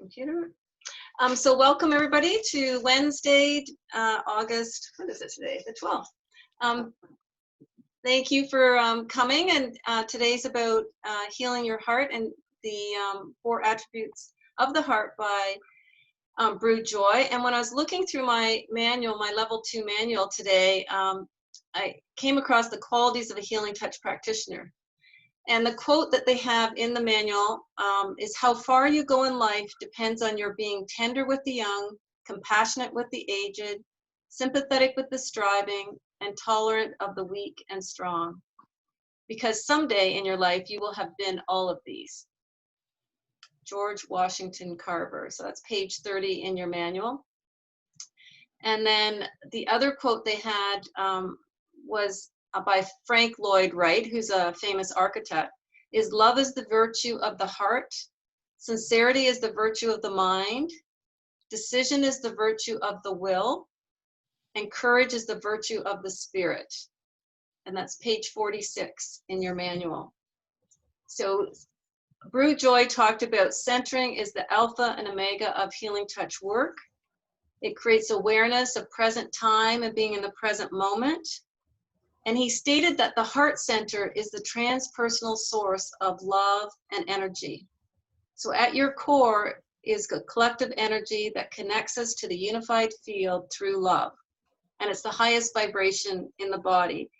computer. So welcome everybody to Wednesday, August, what is it today? The 12th. Thank you for coming, and today's about healing your heart and the 4 attributes of the heart by Brugh Joy. And when I was looking through my manual, my level 2 manual today, I came across the qualities of a healing touch practitioner. And the quote that they have in the manual is, "How far you go in life depends on your being tender with the young, compassionate with the aged, sympathetic with the striving, and tolerant of the weak and strong. Because someday in your life you will have been all of these." George Washington Carver. So that's page 30 in your manual. And then the other quote they had was by Frank Lloyd Wright, who's a famous architect, is, "Love is the virtue of the heart, sincerity is the virtue of the mind, decision is the virtue of the will, and courage is the virtue of the spirit." And that's page 46 in your manual. So Brugh Joy talked about centering is the alpha and omega of healing touch work. It creates awareness of present time and being in the present moment. And he stated that the heart center is the transpersonal source of love and energy. So at your core is a collective energy that connects us to the unified field through love. And it's the highest vibration in the body.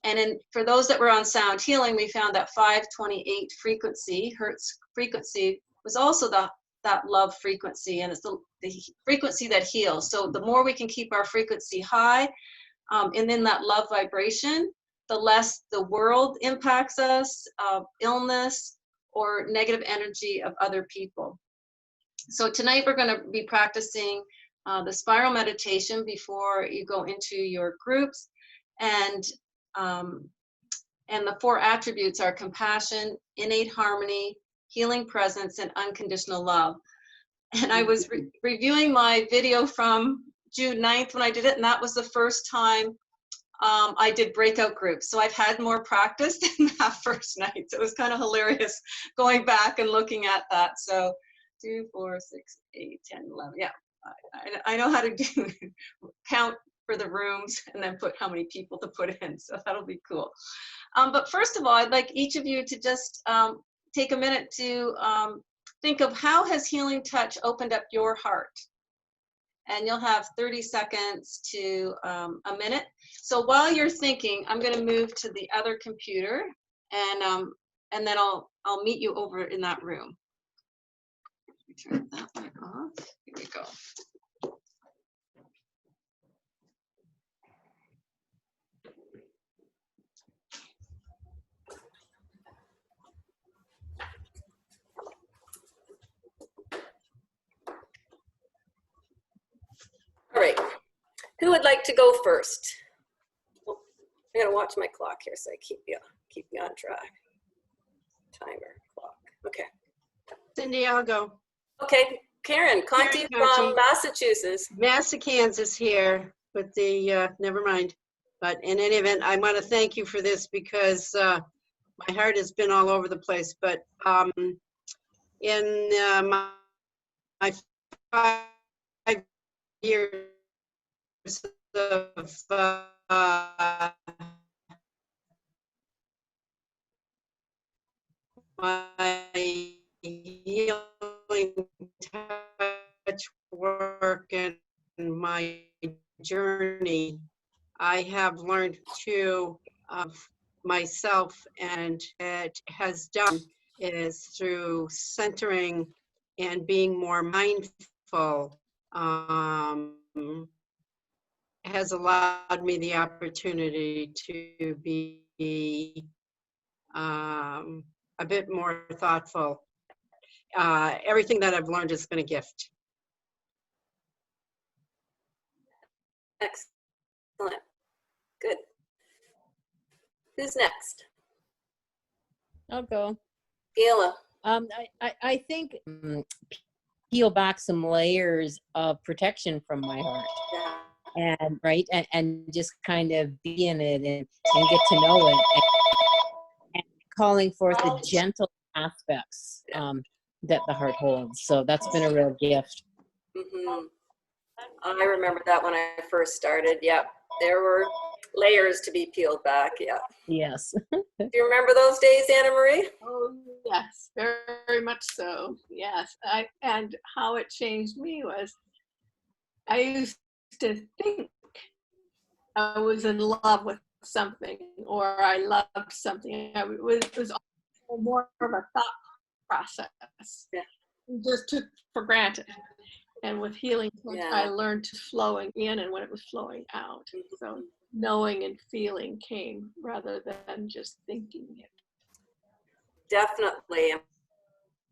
And for those that were on sound healing, we found that 528 frequency, hertz frequency, was also that love frequency, and it's the frequency that heals. So the more we can keep our frequency high, and then that love vibration, the less the world impacts us of illness or negative energy of other people. So tonight we're going to be practicing the spiral meditation before you go into your groups, and the 4 attributes are compassion, innate harmony, healing presence, and unconditional love. And I was reviewing my video from June 9th when I did it, and that was the first time I did breakout groups. So I've had more practice than that first night. So it was kind of hilarious going back and looking at that. So 2, 4, 6, 8, 10, 11. Yeah, I know how to do count for the rooms and then put how many people to put in. So that'll be cool. But first of all, I'd like each of you to just take a minute to think of how has healing touch opened up your heart. And you'll have 30 seconds to a minute. So while you're thinking, I'm going to move to the other computer, and then I'll meet you over in that room. Turn that one off. Here we go. All right, who would like to go first? Oh, I gotta watch my clock here so I keep you on track. Timer, clock, okay. Cindy, I'll go. Okay, Karen Conti from Massachusetts. Kansas here with the, never mind. But in any event, I want to thank you for this because my heart has been all over the place. But in my 5 years of my healing touch work and my journey, I have learned to myself, and it has done is through centering and being more mindful. Has allowed me the opportunity to be a bit more thoughtful. Everything that I've learned has been a gift. Excellent, good. Who's next? I'll go. Gayla. I think peel back some layers of protection from my heart, and and just kind of be in it and get to know it, and calling forth the gentle aspects that the heart holds. So that's been a real gift. Mm-hmm. I remember that when I first started. Yep. There were layers to be peeled back. Yeah. Yes. Do you remember those days, Anna Marie? Oh, yes, very much so. Yes. And how it changed me was I used to think I was in love with something or I loved something. It was more of a thought process. Yeah. Just took for granted. And with healing, Yeah. I learned to flowing in and when it was flowing out. So knowing and feeling came rather than just thinking it. Definitely.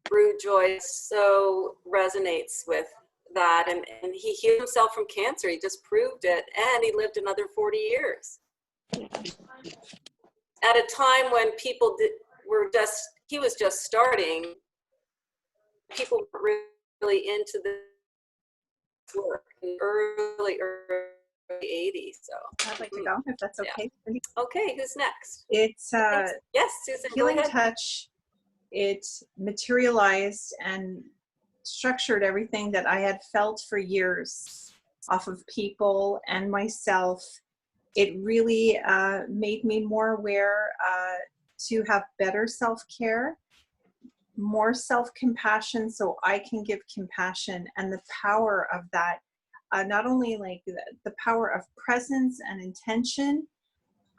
Brugh Joy so resonates with that. And he healed himself from cancer. He just proved it. And he lived another 40 years. At a time when people he was just starting, people were really into this work in the early 80s. So I'd like to go if that's okay. okay, who's next? It's Yes, Susan, go Healing ahead. Touch. It materialized and structured everything that I had felt for years off of people and myself. It really made me more aware to have better self-care, more self-compassion, so I can give compassion, and the power of that, not only like the power of presence and intention,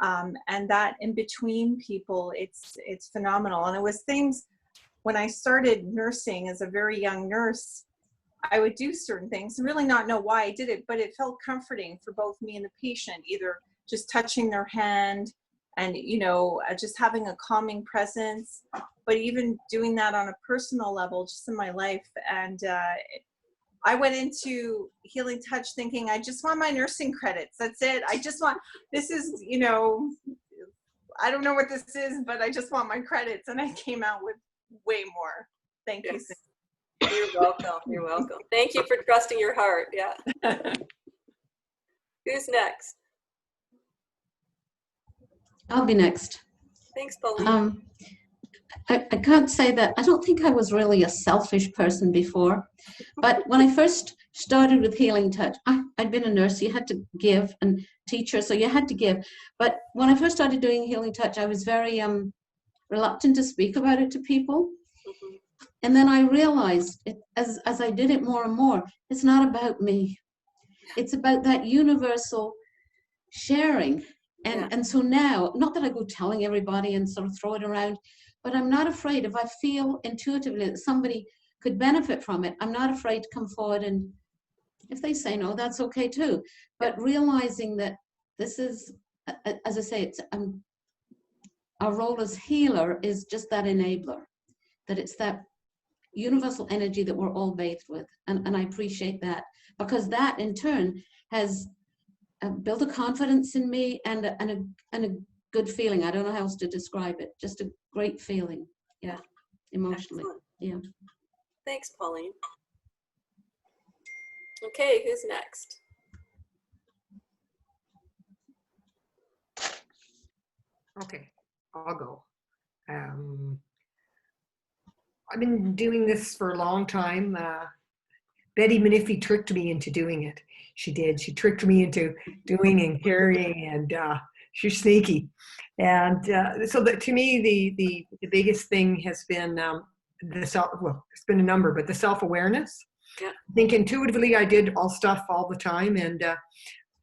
and that in between people, it's phenomenal. And it was things when I started nursing as a very young nurse, I would do certain things and really not know why I did it, but it felt comforting for both me and the patient, either just touching their hand and, you know, just having a calming presence, but even doing that on a personal level, just in my life. And I went into Healing Touch thinking, I just want my nursing credits. That's it. I just want, this is, you know, I don't know what this is, but I just want my credits. And I came out with way more. Thank you. You're welcome. You're welcome. Thank you for trusting your heart. Yeah. Who's next? I'll be next. Thanks, Pauline. I can't say that. I don't think I was really a selfish person before. But when I first started with Healing Touch, I'd been a nurse. You had to give, and teacher, so you had to give. But when I first started doing Healing Touch, I was very reluctant to speak about it to people. Mm-hmm. And then I realized, as I did it more and more, it's not about me. It's about that universal sharing. And so now, not that I go telling everybody and sort of throw it around, but I'm not afraid. If I feel intuitively that somebody could benefit from it, I'm not afraid to come forward, and if they say no, that's okay too. But realizing that this is, as I say, it's our role as healer is just that enabler, that it's that universal energy that we're all bathed with. And I appreciate that, because that in turn has built a confidence in me and a good feeling. I don't know how else to describe it. Just a great feeling. Yeah. Emotionally. Excellent. Yeah. Thanks, Pauline. Okay, who's next? Okay, I'll go. I've been doing this for a long time. Betty Maniffy tricked me into doing it. She did. She tricked me into doing and carrying, and she's sneaky. And so that, to me, the biggest thing has been it's been a number, but the self-awareness. Yeah. I think intuitively I did all stuff all the time, and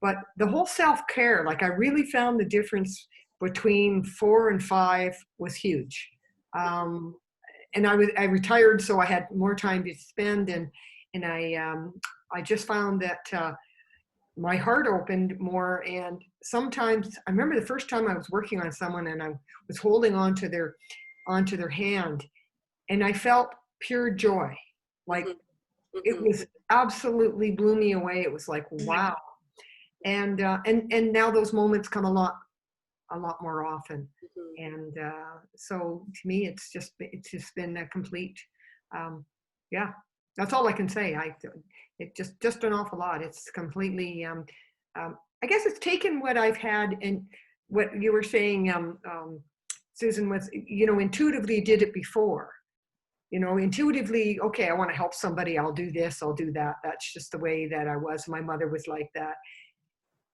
but the whole self-care, like I really found the difference between 4 and 5 was huge. And I retired, so I had more time to spend, and I just found that my heart opened more. And sometimes I remember the first time I was working on someone and I was holding onto their hand, and I felt pure joy. Like it was absolutely blew me away. It was like, wow. And now those moments come a lot more often. And so to me, it's just been a complete, yeah, that's all I can say. It just an awful lot. It's completely, I guess it's taken what I've had, and what you were saying, Susan, was, you know, intuitively did it before. you know, intuitively, okay, I want to help somebody, I'll do this, I'll do that. That's just the way that I was. My mother was like that.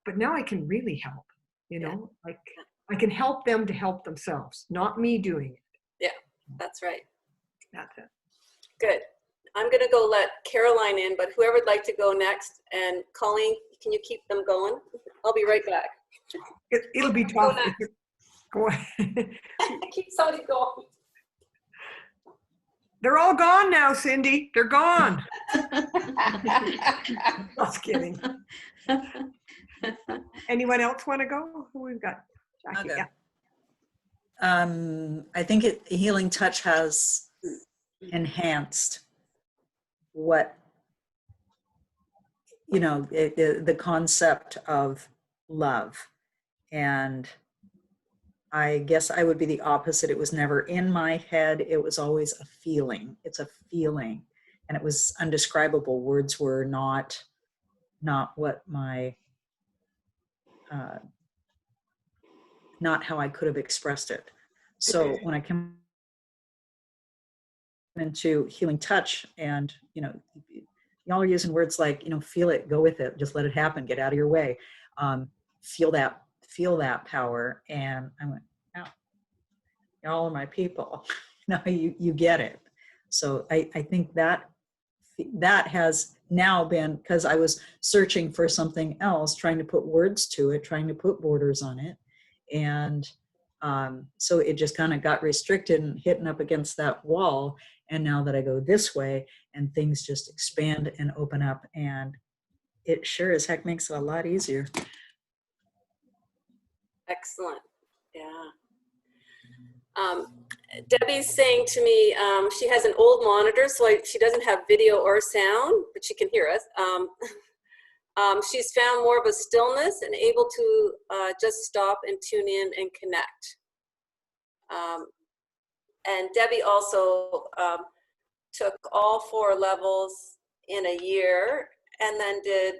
But now I can really help, you know, like I can help them to help themselves, not me doing it. Yeah, that's right. That's it. Good. I'm going to go let Caroline in, but whoever would like to go next, and Colleen, can you keep them going? I'll be right back. It'll be tough. Go ahead. Keep somebody going. They're all gone now, Cindy. They're gone. Just kidding. Anyone else want to go? Who we've got? Jackie, Okay. yeah. I think Healing Touch has enhanced what, you know, the concept of love. And I guess I would be the opposite. It was never in my head. It was always a feeling. It's a feeling. And it was undescribable. Words were not what my, not how I could have expressed it. So when I came into Healing Touch, and, you know, y'all are using words like, you know, feel it, go with it, just let it happen, get out of your way. Feel that power. And I went, oh, y'all are my people. Now you get it. So I think that has now been, because I was searching for something else, trying to put words to it, trying to put borders on it. And so it just kind of got restricted and hitting up against that wall. And now that I go this way, and things just expand and open up, and it sure as heck makes it a lot easier. Excellent. Yeah. Debbie's saying to me, she has an old monitor, so she doesn't have video or sound, but she can hear us. She's found more of a stillness and able to just stop and tune in and connect. And Debbie also took all 4 levels in a year, and then did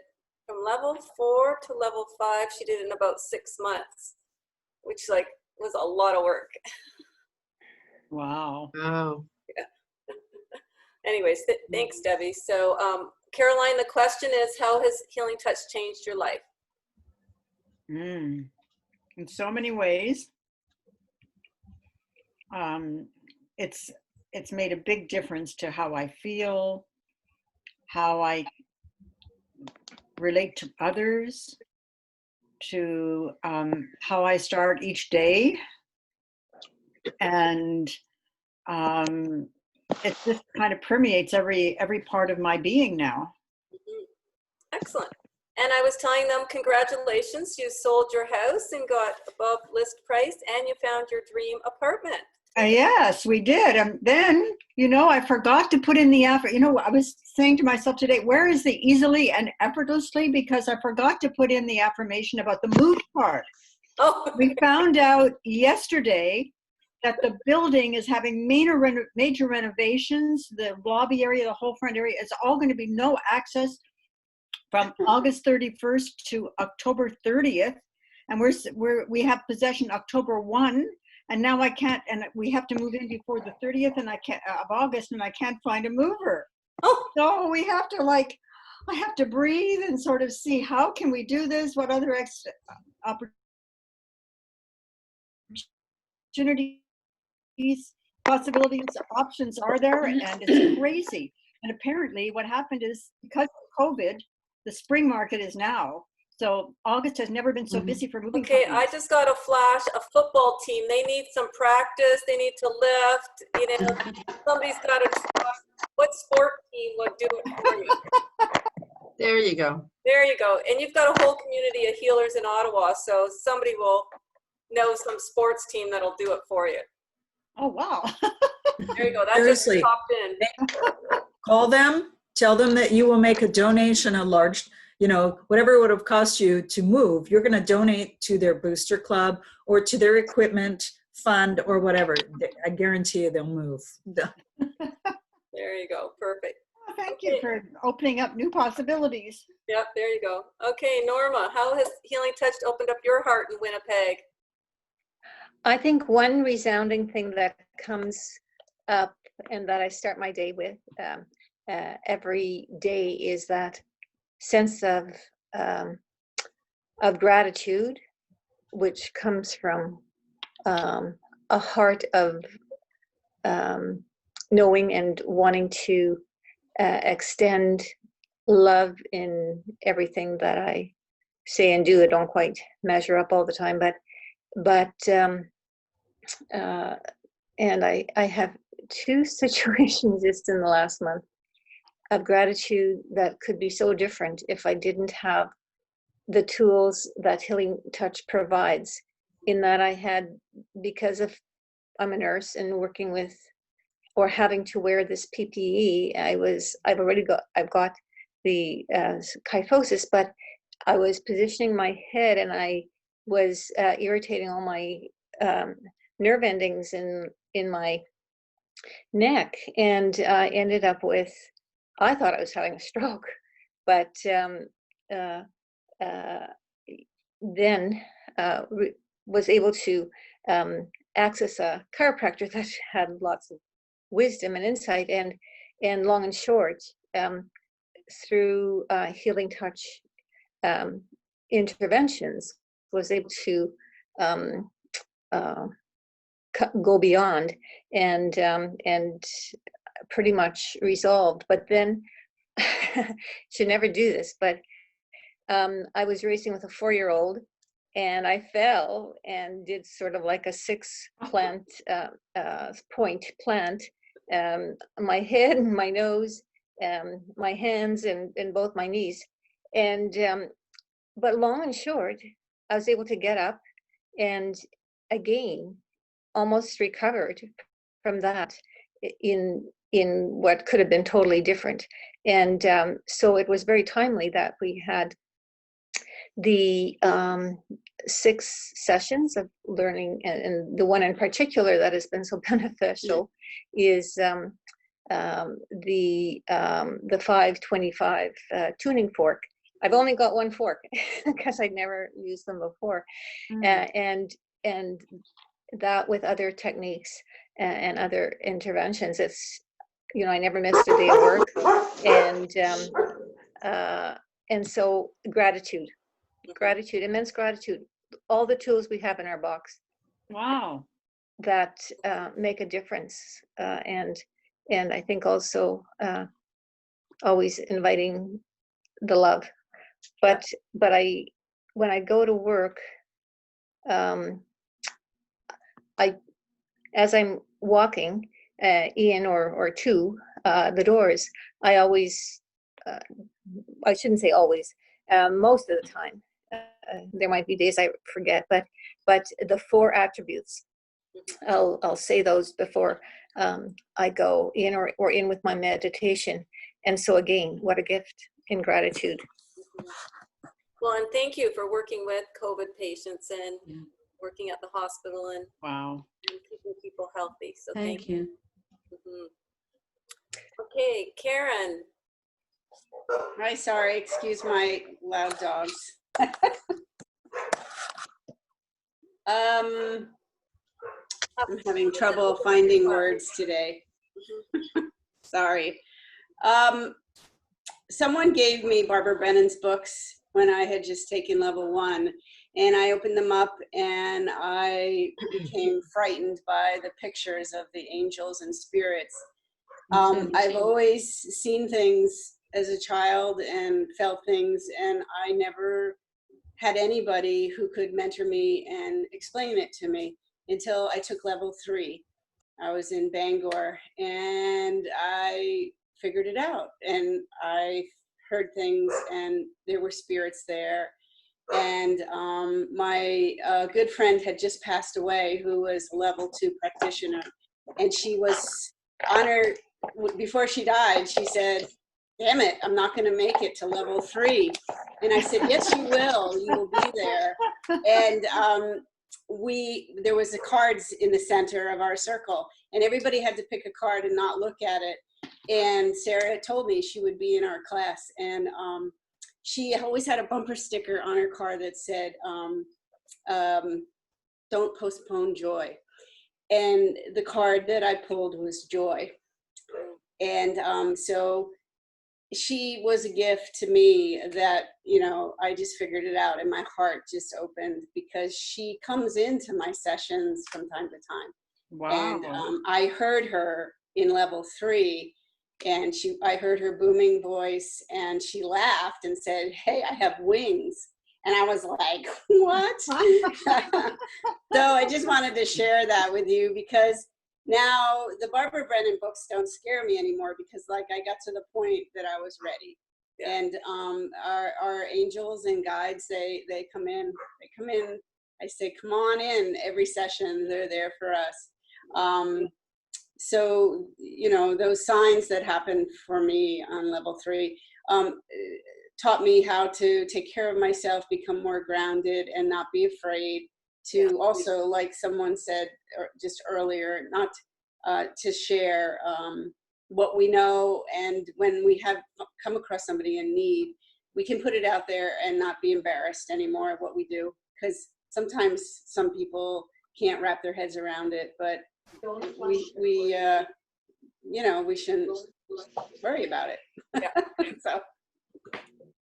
from level 4 to level 5. She did in about 6 months, which like was a lot of work. Wow. Oh. Yeah. Anyways, thanks, Debbie. So Caroline, the question is, how has Healing Touch changed your life? In so many ways. It's made a big difference to how I feel, how I relate to others, to how I start each day. And it just kind of permeates every part of my being now. Excellent. And I was telling them, congratulations, you sold your house and got above list price, and you found your dream apartment. Yes, we did. And then, you know, I forgot to put in the effort. You know, I was saying to myself today, where is the easily and effortlessly? Because I forgot to put in the affirmation about the move part. Oh. We found out yesterday that the building is having major renovations. The lobby area, the whole front area, it's all going to be no access from August 31st to October 30th. And we have possession October 1. And now I can't, and we have to move in before the 30th of August, and I can't find a mover. Oh. So we have to I have to breathe and sort of see, how can we do this? What other opportunities, possibilities, options are there? And it's crazy. And apparently what happened is, because of COVID, the spring market is now. So August has never been so busy for moving Okay, companies. I just got a flash, a football team. They need some practice. They need to lift. You know, somebody's got to try. What sport team would do it for you? There you go. There you go. And you've got a whole community of healers in Ottawa, so somebody will know some sports team that'll do it for you. Oh, wow. There you go. That Seriously. just popped in. Call them, tell them that you will make a donation, a large, you know, whatever it would have cost you to move, you're going to donate to their booster club or to their equipment fund or whatever. I guarantee you they'll move. There you go. Perfect. Well, thank you for opening up new possibilities. Yep, there you go. Okay, Norma, how has Healing Touch opened up your heart in Winnipeg? I think one resounding thing that comes up and that I start my day with every day is that sense of gratitude, which comes from a heart of knowing and wanting to extend love in everything that I say and do. I don't quite measure up all the time, but and I have 2 situations just in the last month of gratitude that could be so different if I didn't have the tools that Healing Touch provides. In that I had, because of I'm a nurse and working with or having to wear this PPE, I've got the kyphosis, but I was positioning my head and I was irritating all my nerve endings in my neck, and I ended up with, I thought I was having a stroke, but then was able to access a chiropractor that had lots of wisdom and insight, and long and short, through Healing Touch interventions, was able to go beyond and pretty much resolved. But then should never do this, but I was racing with a 4-year-old and I fell and did sort of like a 6-point plant, my head, my nose, my hands, and both my knees. And but long and short, I was able to get up and again almost recovered from that in what could have been totally different. And so it was very timely that we had the 6 sessions of learning, and the one in particular that has been so beneficial is the 525 tuning fork. I've only got 1 fork because I'd never used them before, and that with other techniques and other interventions, it's, you know, I never missed a day of work, and so gratitude, immense gratitude, all the tools we have in our box. Wow. That make a difference, and I think also always inviting the love. But when I go to work, as I'm walking in or to the doors, I always, I shouldn't say always, most of the time, there might be days I forget, but the 4 attributes, I'll say those before I go in or in with my meditation. And so again, what a gift in gratitude. Well, and thank you for working with COVID patients and working at the hospital and keeping people healthy. So thank you. Okay, Karen. Hi, sorry, excuse my loud dogs. I'm having trouble finding words today. Sorry. Someone gave me Barbara Brennan's books when I had just taken level 1, and I opened them up and I became frightened by the pictures of the angels and spirits. I've always seen things as a child and felt things, and I never had anybody who could mentor me and explain it to me until I took level 3. I was in Bangor and I figured it out, and I heard things and there were spirits there. And my good friend had just passed away, who was a level 2 practitioner, and she was on her, before she died, she said, "Damn it, I'm not going to make it to level 3." And I said, "Yes, you will. You will be there." And there was the cards in the center of our circle, and everybody had to pick a card and not look at it. And Sarah told me she would be in our class, and she always had a bumper sticker on her car that said, "Don't postpone joy." And the card that I pulled was joy. And so she was a gift to me that, you know, I just figured it out and my heart just opened, because she comes into my sessions from time to time. Wow. And I heard her in level 3, and I heard her booming voice, and she laughed and said, "Hey, I have wings." And I was like, what? So I just wanted to share that with you, because now the Barbara Brennan books don't scare me anymore, because like I got to the point that I was ready. Yeah. And our angels and guides, they come in. I say, come on in every session. They're there for us. So, you know, those signs that happened for me on level 3 taught me how to take care of myself, become more grounded, and not be afraid to also, like someone said just earlier, not to share what we know. And when we have come across somebody in need, we can put it out there and not be embarrassed anymore of what we do, because sometimes some people can't wrap their heads around it, but we you know, we shouldn't worry about it. Yeah. So.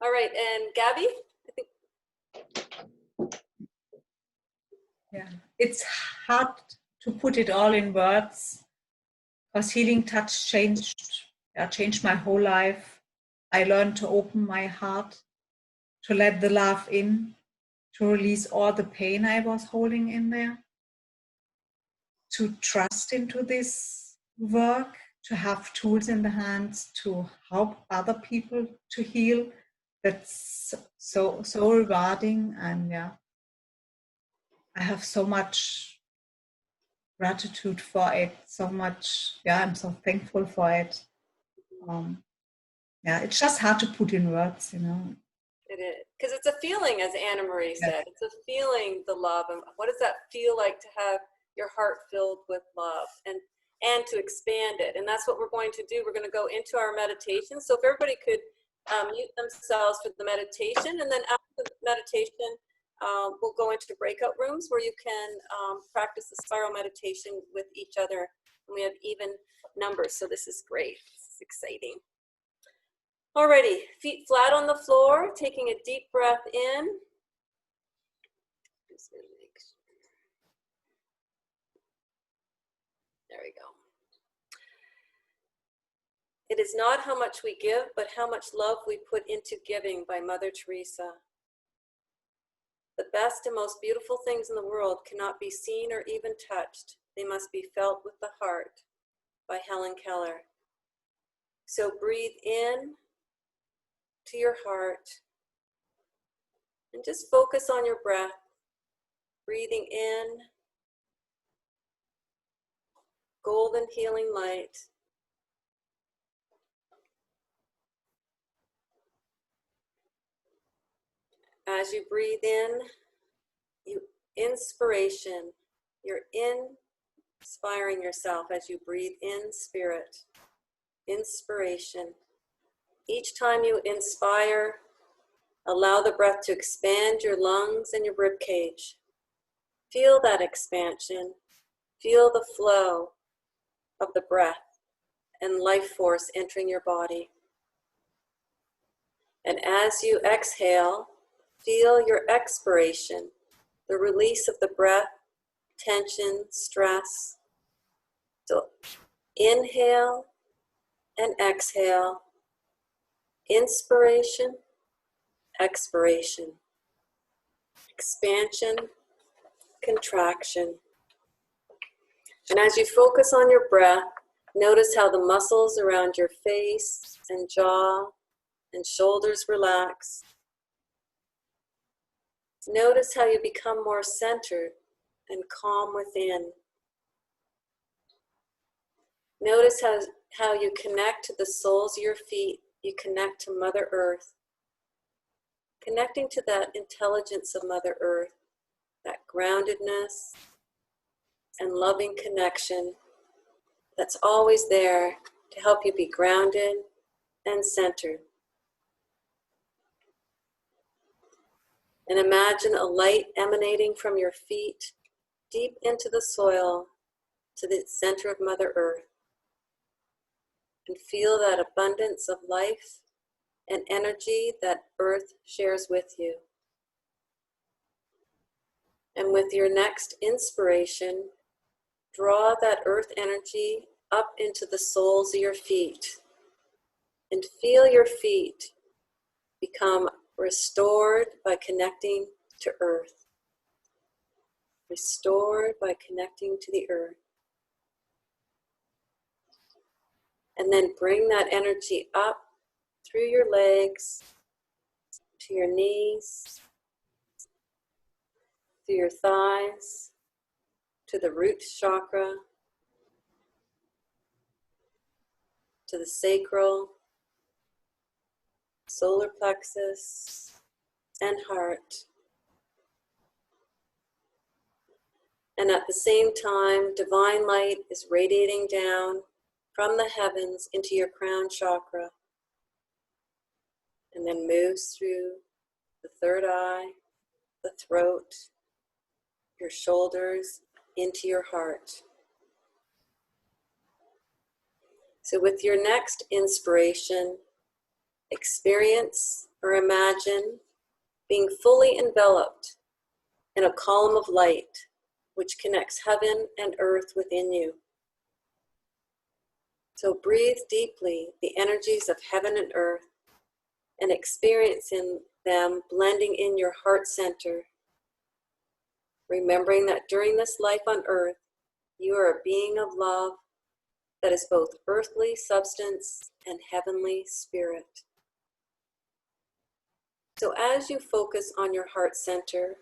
All right, and Gabby? Yeah, it's hard to put it all in words, because healing touch changed my whole life. I learned to open my heart, to let the love in, to release all the pain I was holding in there, to trust into this work, to have tools in the hands to help other people to heal. That's so rewarding. And yeah, I have so much gratitude for it, so much, yeah, I'm so thankful for it. Yeah, it's just hard to put in words, you know. It is, because it's a feeling, as Anna Marie said. It's a feeling, the love. And what does that feel like to have your heart filled with love, and to expand it? And that's what we're going to do. We're going to go into our meditation. So if everybody could mute themselves for the meditation, and then after the meditation, we'll go into breakout rooms where you can practice the spiral meditation with each other. And we have even numbers, so this is great. This is exciting. Alrighty, feet flat on the floor, taking a deep breath in. Just gonna make sure. There we go. It is not how much we give, but how much love we put into giving, by Mother Teresa. The best and most beautiful things in the world cannot be seen or even touched. They must be felt with the heart, by Helen Keller. So breathe in to your heart and just focus on your breath. Breathing in golden healing light. As you breathe in, inspiration. You're inspiring yourself as you breathe in spirit. Inspiration. Each time you inspire, allow the breath to expand your lungs and your rib cage. Feel that expansion. Feel the flow of the breath and life force entering your body. And as you exhale, feel your expiration, the release of the breath, tension, stress. So inhale and exhale. Inspiration, expiration. Expansion, contraction. And as you focus on your breath, notice how the muscles around your face and jaw and shoulders relax. Notice how you become more centered and calm within. Notice how you connect to the soles of your feet. You connect to Mother Earth. Connecting to that intelligence of Mother Earth, that groundedness and loving connection that's always there to help you be grounded and centered. And imagine a light emanating from your feet deep into the soil to the center of Mother Earth. and feel that abundance of life and energy that Earth shares with you. And with your next inspiration, draw that Earth energy up into the soles of your feet and feel your feet become restored by connecting to Earth. Restored by connecting to the Earth. And then bring that energy up through your legs, to your knees, through your thighs, to the root chakra, to the sacral, solar plexus, and heart. And at the same time, divine light is radiating down from the heavens into your crown chakra, and then moves through the third eye, the throat, your shoulders, into your heart. So with your next inspiration, experience or imagine being fully enveloped in a column of light which connects heaven and earth within you. So breathe deeply the energies of heaven and earth and experiencing them blending in your heart center, remembering that during this life on earth, you are a being of love that is both earthly substance and heavenly spirit. So as you focus on your heart center,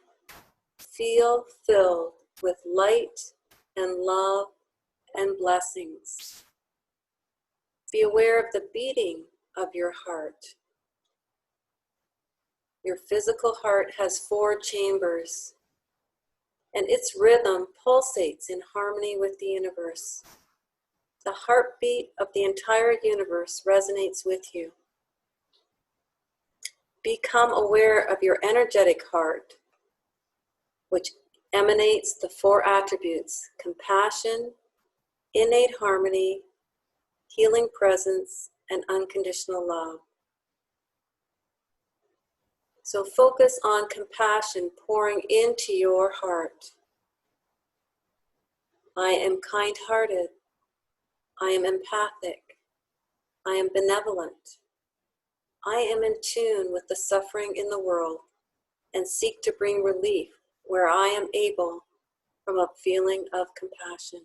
feel filled with light and love and blessings. Be aware of the beating of your heart. Your physical heart has 4 chambers, and its rhythm pulsates in harmony with the universe. The heartbeat of the entire universe resonates with you. Become aware of your energetic heart, which emanates the 4 attributes: compassion, innate harmony, healing presence, and unconditional love. So focus on compassion pouring into your heart. I am kind-hearted. I am empathic. I am benevolent. I am in tune with the suffering in the world and seek to bring relief where I am able from a feeling of compassion.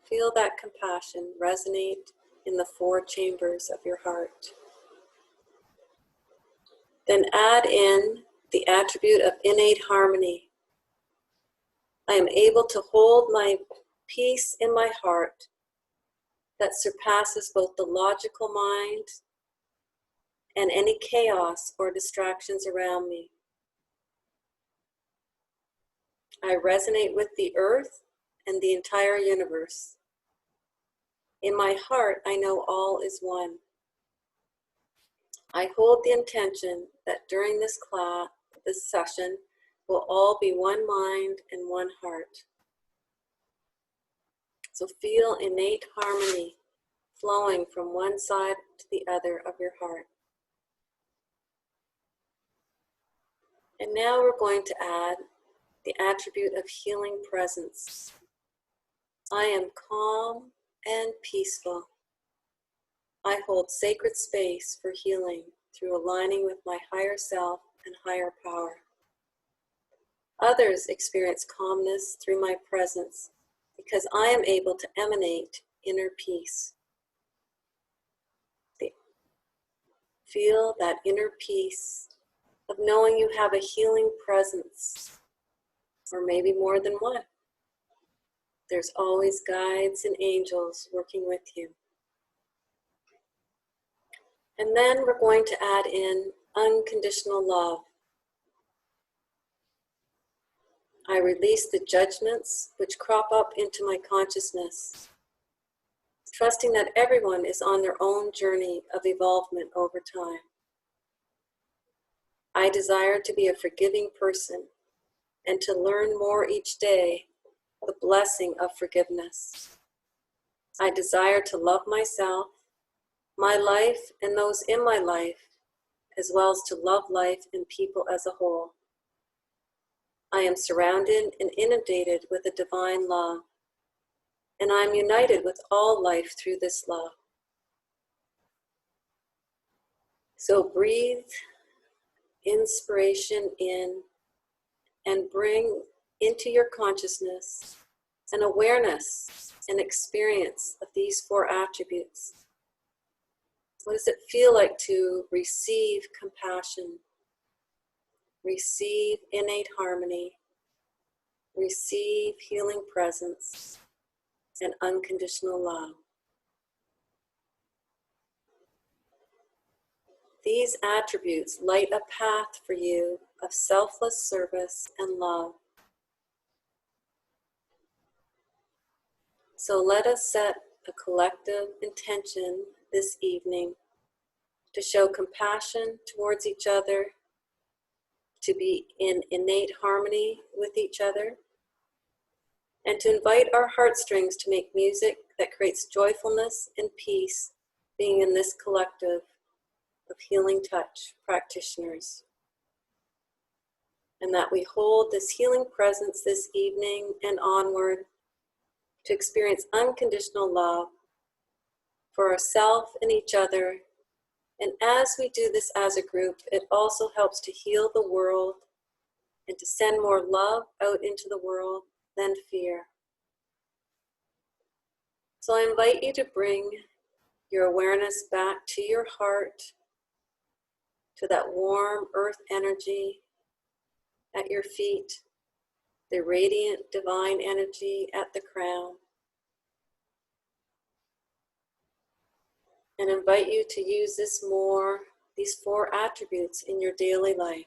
Feel that compassion resonate in the 4 chambers of your heart. Then add in the attribute of innate harmony. I am able to hold my peace in my heart that surpasses both the logical mind and any chaos or distractions around me. I resonate with the earth and the entire universe. In my heart, I know all is one. I hold the intention that during this session, we'll all be one mind and one heart. So feel innate harmony flowing from one side to the other of your heart. And now we're going to add the attribute of healing presence. I am calm and peaceful. I hold sacred space for healing through aligning with my higher self and higher power. Others experience calmness through my presence because I am able to emanate inner peace. Feel that inner peace of knowing you have a healing presence, or maybe more than one. There's always guides and angels working with you. And then we're going to add in unconditional love. I release the judgments which crop up into my consciousness, trusting that everyone is on their own journey of evolvement over time. I desire to be a forgiving person and to learn more each day the blessing of forgiveness. I desire to love myself, my life, and those in my life, as well as to love life and people as a whole. I am surrounded and inundated with a divine love, and I am united with all life through this love. So breathe inspiration in and bring into your consciousness an awareness and experience of these 4 attributes. What does it feel like to receive compassion, receive innate harmony, receive healing presence, and unconditional love? These attributes light a path for you of selfless service and love. So let us set a collective intention this evening to show compassion towards each other, to be in innate harmony with each other, and to invite our heartstrings to make music that creates joyfulness and peace, being in this collective of healing touch practitioners. And that we hold this healing presence this evening and onward to experience unconditional love for ourselves and each other. And as we do this as a group, it also helps to heal the world and to send more love out into the world than fear. So I invite you to bring your awareness back to your heart, to that warm earth energy at your feet, the radiant divine energy at the crown. And invite you to use these 4 attributes in your daily life.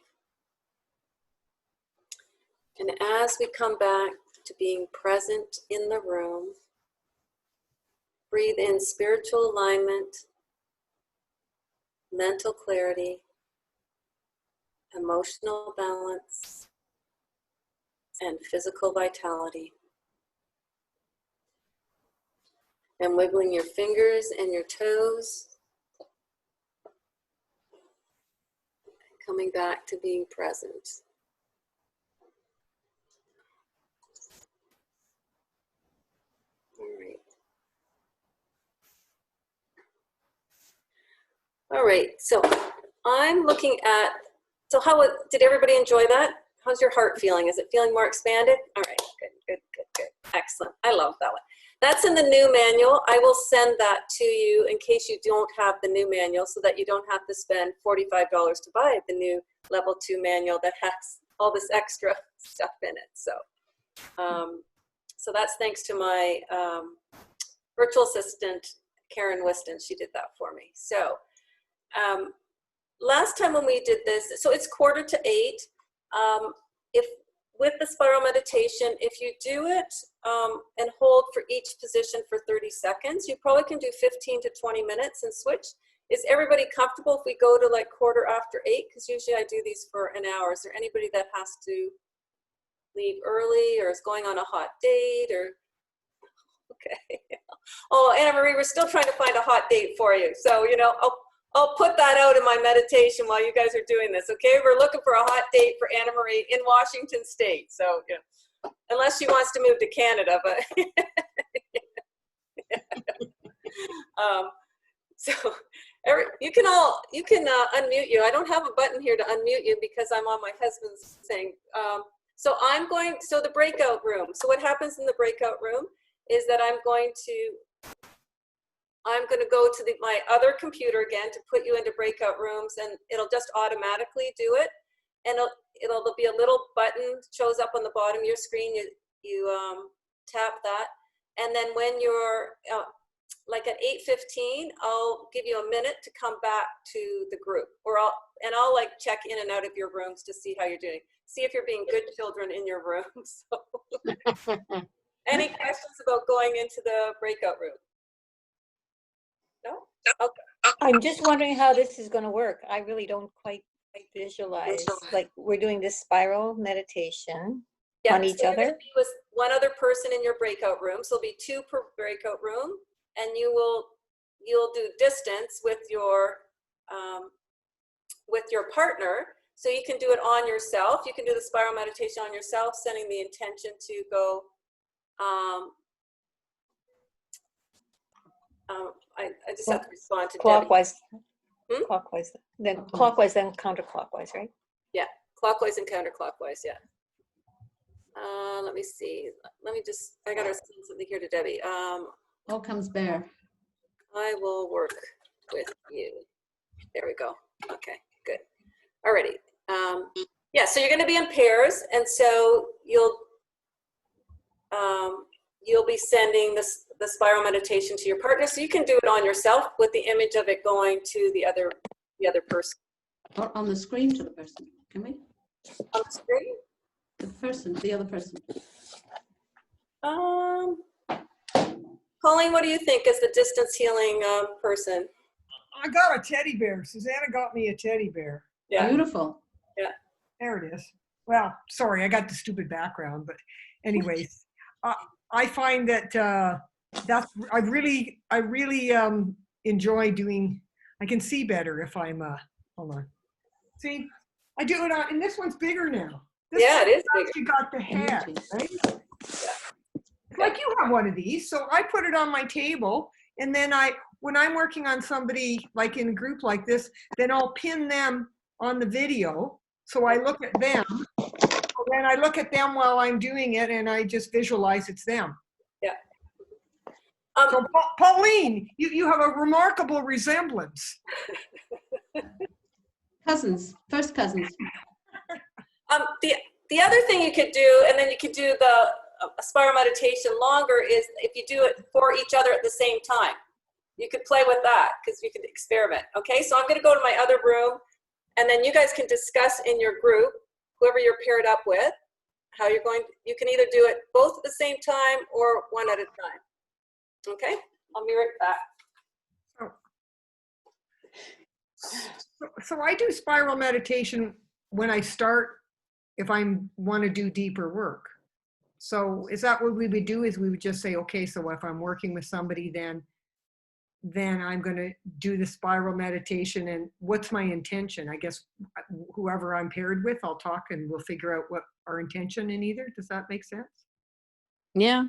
And as we come back to being present in the room, breathe in spiritual alignment, mental clarity, emotional balance, and physical vitality. And wiggling your fingers and your toes, coming back to being present. All right, so I'm looking at, so did everybody enjoy that? How's your heart feeling? Is it feeling more expanded? All right, good. Excellent, I love that one. That's in the new manual. I will send that to you in case you don't have the new manual, so that you don't have to spend $45 to buy the new level 2 manual that has all this extra stuff in it. So, so that's thanks to my virtual assistant, Karen Whiston. She did that for me. So last time when we did this, so it's 7:45. If with the spiral meditation, if you do it and hold for each position for 30 seconds, you probably can do 15 to 20 minutes and switch. Is everybody comfortable if we go to like 7:45? Because usually I do these for an hour. Is there anybody that has to leave early or is going on a hot date or? Okay. Oh, Anna Marie, we're still trying to find a hot date for you. So, you know, I'll put that out in my meditation while you guys are doing this, okay? We're looking for a hot date for Anna Marie in Washington State. So, you know, unless she wants to move to Canada, but so you can unmute you. I don't have a button here to unmute you because I'm on my husband's thing. So the breakout room. So what happens in the breakout room is that I'm going to go to my other computer again to put you into breakout rooms, and it'll just automatically do it. And there'll be a little button shows up on the bottom of your screen. You tap that, and then when you're like at 8:15, I'll give you a minute to come back to the group, I'll like check in and out of your rooms to see how you're doing. See if you're being good children in your rooms. So. Any questions about going into the breakout room? No? Okay. I'm just wondering how this is going to work. I really don't quite visualize. Like, we're doing this spiral meditation, Yeah, on each so you're gonna other? be with one other person in your breakout room. So it'll be 2 per breakout room, and you'll do distance with your partner. So you can do it on yourself. You can do the spiral meditation on yourself, setting the intention to go. I just have to respond to Clockwise. Hmm? Clockwise. Then clockwise, then counterclockwise, right? Yeah, clockwise and counterclockwise, yeah. Let me see. I gotta send something here to Debbie. All comes bare. I will work with you. There we go. Okay, good. Alrighty. Yeah, so you're gonna be in pairs, and so you'll be sending the spiral meditation to your partner, so you can do it on yourself with the image of it going to the other person. Or on the screen to the person, can we? On the screen? The other person. Colleen, what do you think as the distance healing person? I got a teddy bear. Susanna got me a teddy bear. Yeah. Beautiful. Yeah. There it is. Well, sorry, I got the stupid background, but anyways, I find that I really enjoy doing. I can see better if I'm. Hold on. See, I do it on, and this one's bigger now. This Yeah, it is bigger. You got the head, right? Like you have one of these, so I put it on my table, and then when I'm working on somebody like in a group like this, then I'll pin them on the video, so I look at them, and then I look at them while I'm doing it, and I just visualize it's them. Yeah. So Pauline, you have a remarkable resemblance. Cousins, first cousins. The other thing you could do, and then you could do the spiral meditation longer, is if you do it for each other at the same time. You could play with that because you could experiment. Okay, so I'm going to go to my other room, and then you guys can discuss in your group, whoever you're paired up with, how you're going. You can either do it both at the same time or one at a time. Okay, I'll be right back. So I do spiral meditation when I start, if I want to do deeper work. So is that what we would do? Is we would just say, okay, so if I'm working with somebody, then I'm going to do the spiral meditation, and what's my intention? I guess whoever I'm paired with, I'll talk and we'll figure out what our intention in either. Does that make sense? Yeah,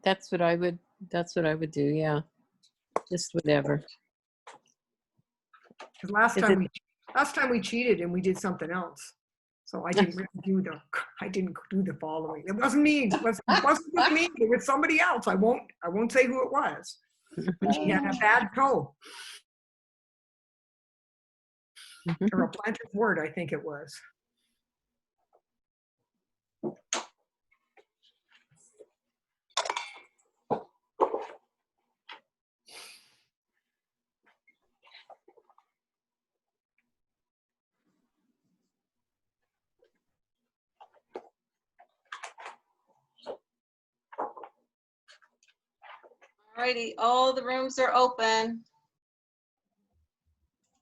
that's what I would do. Yeah, just whatever. Because last time we cheated and we did something else. So I didn't really do the following. It wasn't me. It wasn't with me. It was somebody else. I won't say who it was. But she had a bad toe. Or a planter's word, I think it was. Alrighty, all the rooms are open.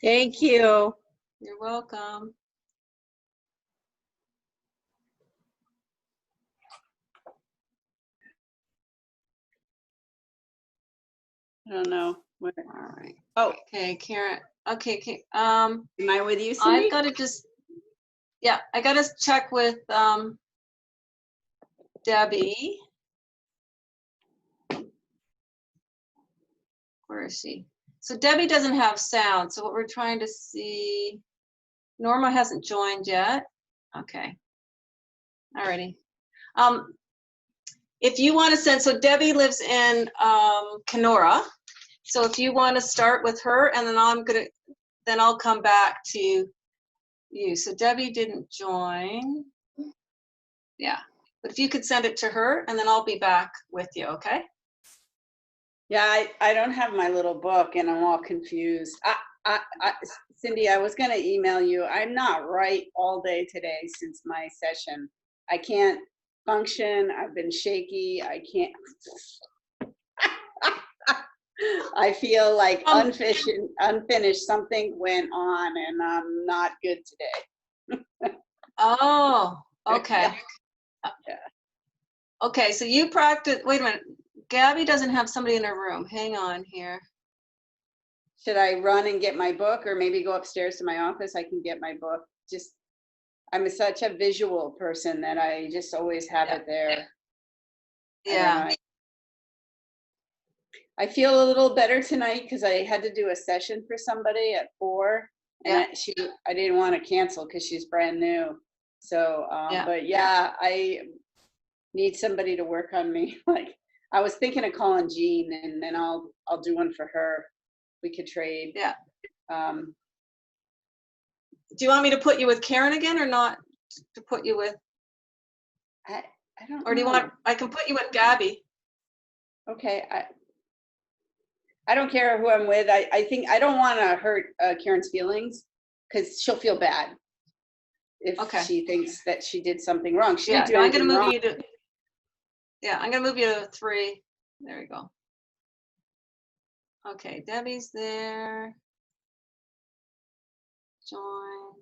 Thank you. You're welcome. I don't know. Where? All right. Oh, Okay, Karen. Okay. am I with you, Cindy? I've got to I got to check with Debbie. Where is she? So Debbie doesn't have sound. So what we're trying to see, Norma hasn't joined yet. Okay. Alrighty. If you want to send, so Debbie lives in Kenora. So if you want to start with her, and then I'll come back to you. So Debbie didn't join. Yeah. But if you could send it to her, and then I'll be back with you, okay? Yeah, I don't have my little book and I'm all confused. Cindy, I was going to email you. I'm not right all day today since my session. I can't function. I've been shaky. I can't. I feel like unfinished. Something went on and I'm not good today. Oh, okay. Okay, so you practice, wait a minute. Gabby doesn't have somebody in her room. Hang on here. Should I run and get my book, or maybe go upstairs to my office? I can get my book. Just, I'm such a visual person that I just always have it there. Yeah. I feel a little better tonight because I had to do a session for somebody at 4, and I didn't want to cancel because she's brand new. So, but yeah, I need somebody to work on me. Like, I was thinking of calling Jean, and then I'll do one for her. We could trade. Yeah. Do you want me to put you with Karen again, or not? To put you with? I don't. Or do you want? I can put you with Gabby. Okay. I don't care who I'm with. I think I don't want to hurt Karen's feelings, because she'll feel bad if she thinks that she did something wrong. She didn't do I'm gonna anything move wrong. you to. Yeah, I'm gonna move you to 3. There we go. Okay, Debbie's there. Join.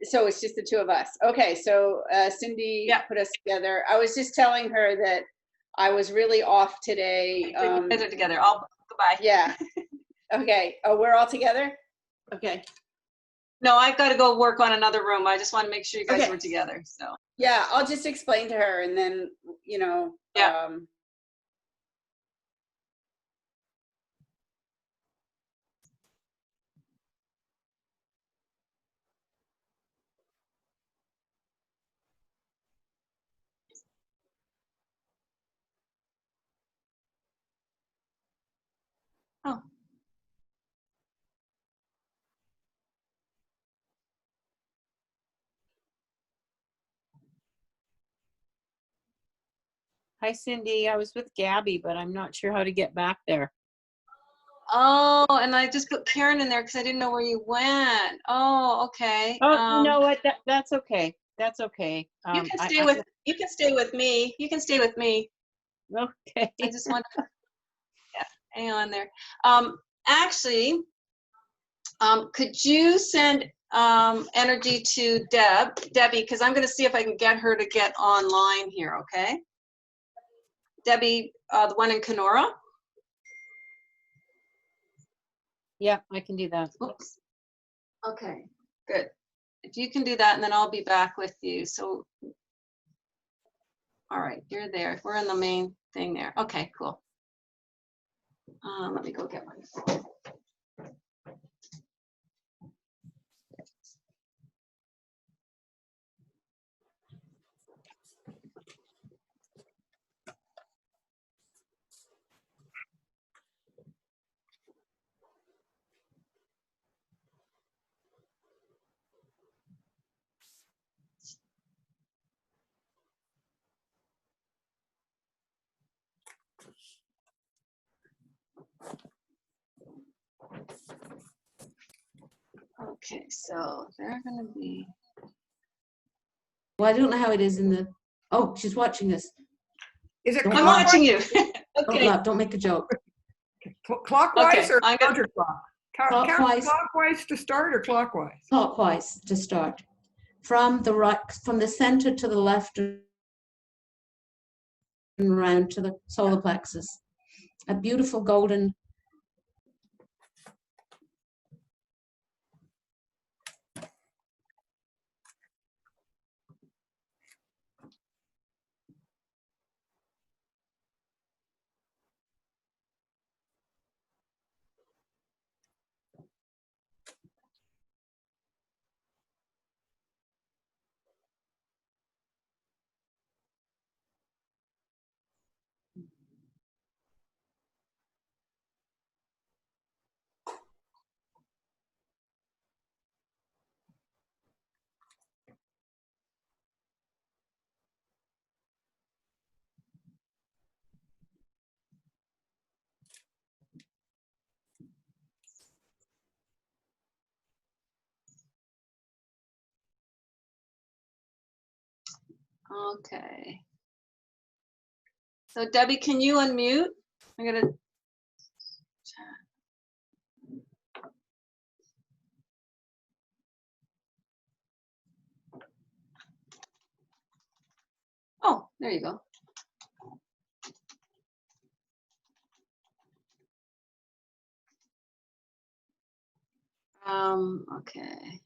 So it's just the 2 of us. Okay, so Cindy put us together. I was just telling her that I was really off today. Put it together. Goodbye. Yeah. Okay. Oh, we're all together? Okay. No, I've got to go work on another room. I just want to make sure you guys were together. So. Yeah, I'll just explain to her, and then, you know. Yeah. Oh. Hi, Cindy. I was with Gabby, but I'm not sure how to get back there. Oh, and I just put Karen in there because I didn't know where you went. Oh, okay. Oh, you know what? That's okay. That's okay. You can stay with me. You can stay with me. Okay. I just want to hang on there. Actually, could you send energy to Debbie, because I'm going to see if I can get her to get online here, okay? Debbie, the one in Kenora? Yeah, I can do that. Oops. Okay, good. If you can do that, and then I'll be back with you. So, all right, you're there. We're in the main thing there. Okay, cool. Let me go get my phone. Okay, so they're going to be. Well, I don't know how it is in the. Oh, she's watching us. Is it? I'm watching you. Okay. Don't make a joke. Clockwise or counterclock? Clockwise. Counterclockwise to start, or clockwise? Clockwise to start. From the center to the left and round to the solar plexus. A beautiful golden. Okay. So Debbie, can you unmute? I'm gonna. There you go. Okay.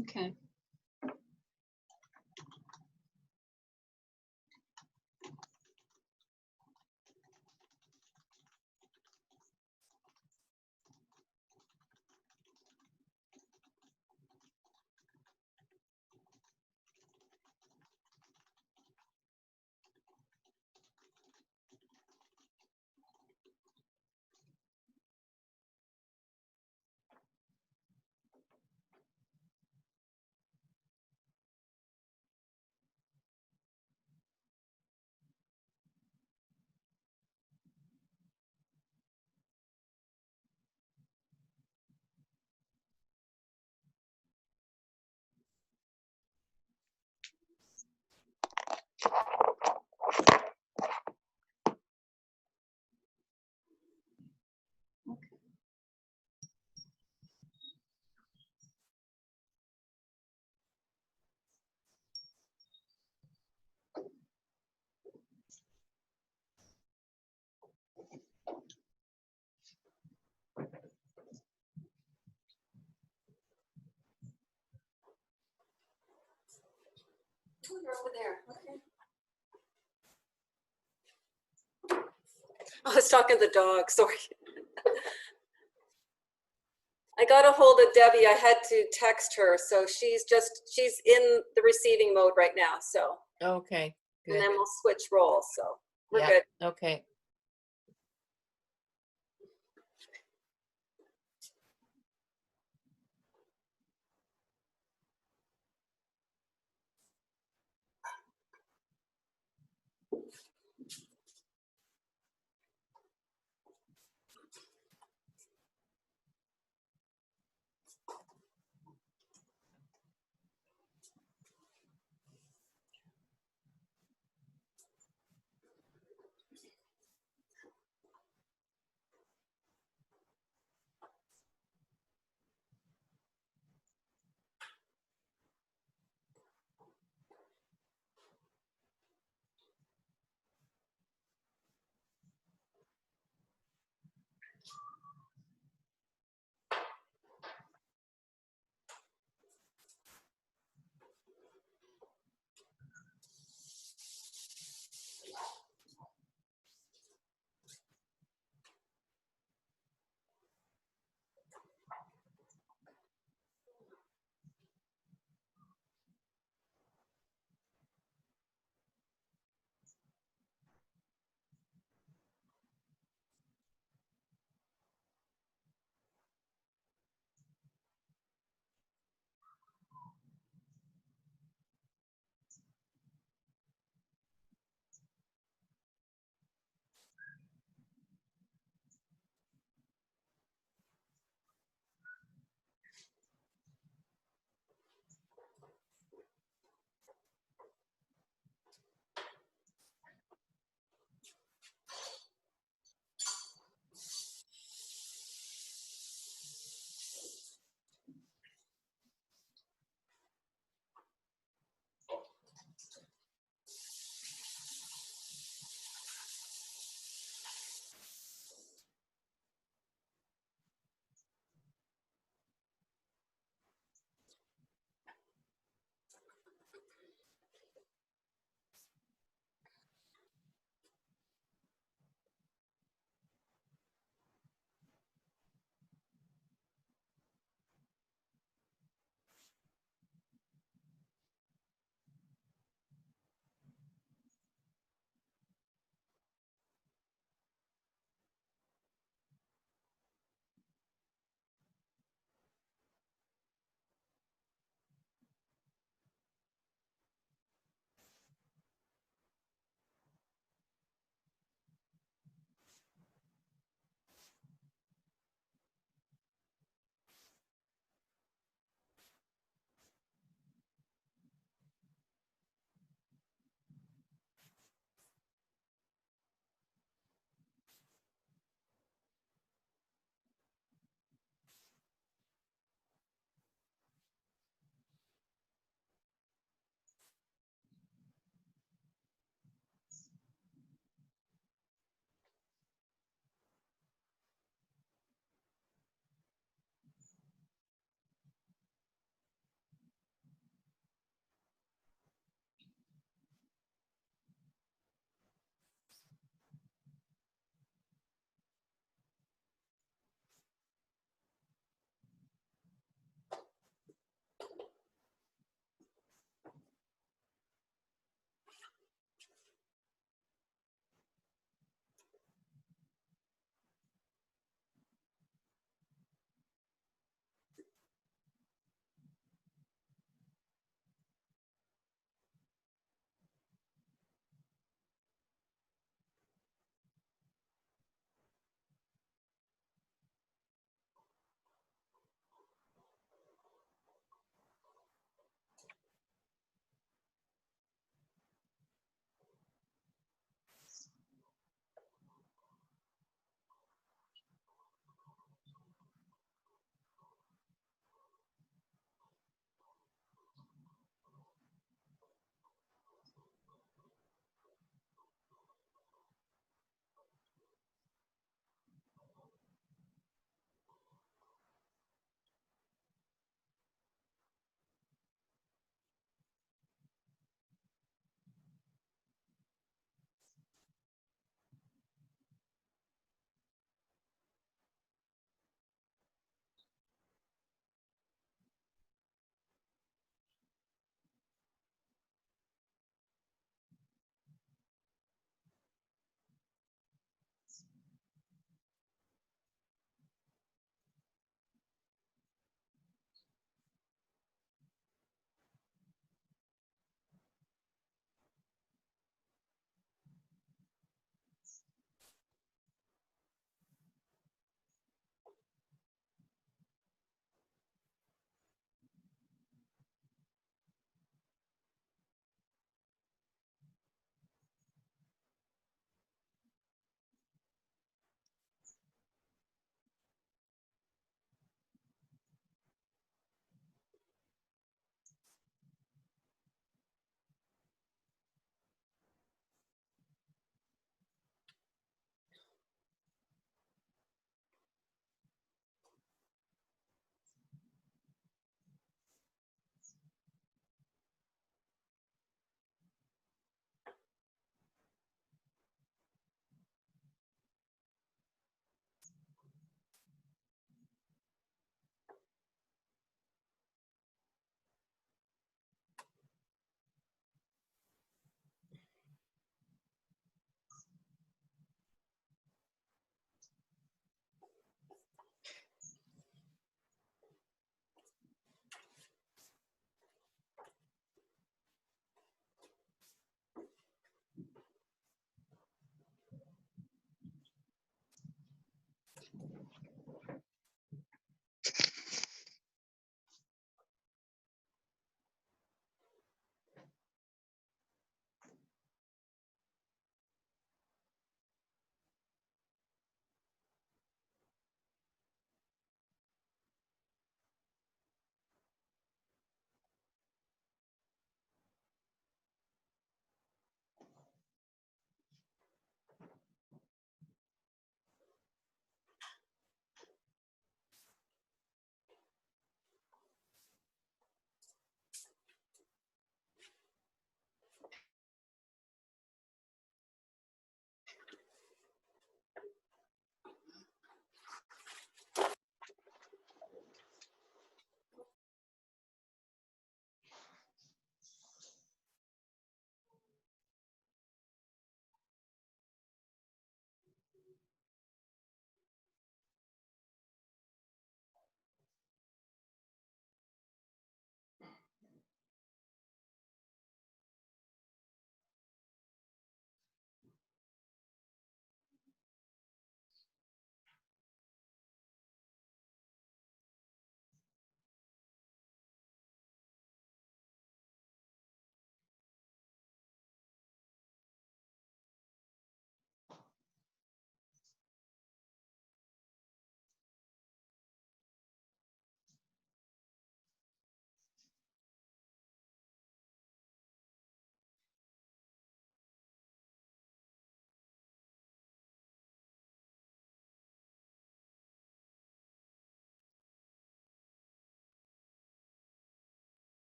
Okay. Oh, you're over there. Okay. I was talking to the dog, sorry. I got a hold of Debbie. I had to text her. So she's in the receiving mode right now. So, Okay, and good. then we'll switch roles. So we're Yeah, good. okay.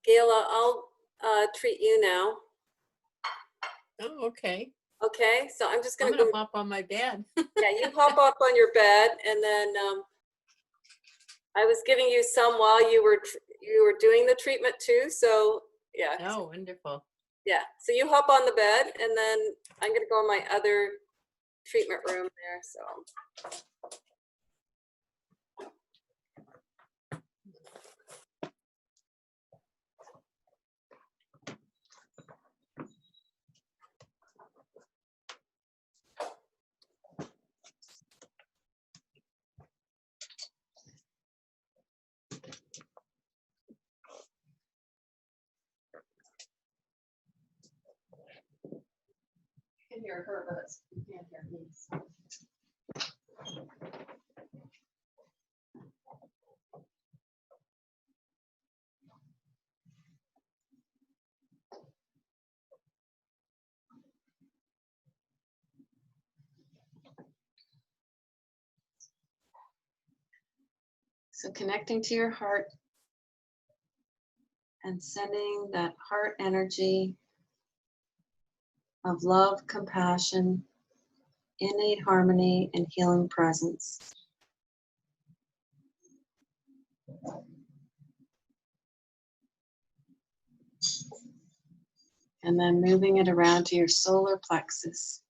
Gayla, I'll treat you now. Oh, okay. Okay, so I'm just I'm gonna go. gonna hop on my bed. Yeah, you hop up on your bed, and then I was giving you some while you were doing the treatment too. So yeah. Oh, wonderful. Yeah. So you hop on the bed, and then I'm gonna go in my other treatment room there. So. You can hear her, but you can't hear me. So. So connecting to your heart and sending that heart energy of love, compassion, innate harmony, and healing presence. And then moving it around to your solar plexus.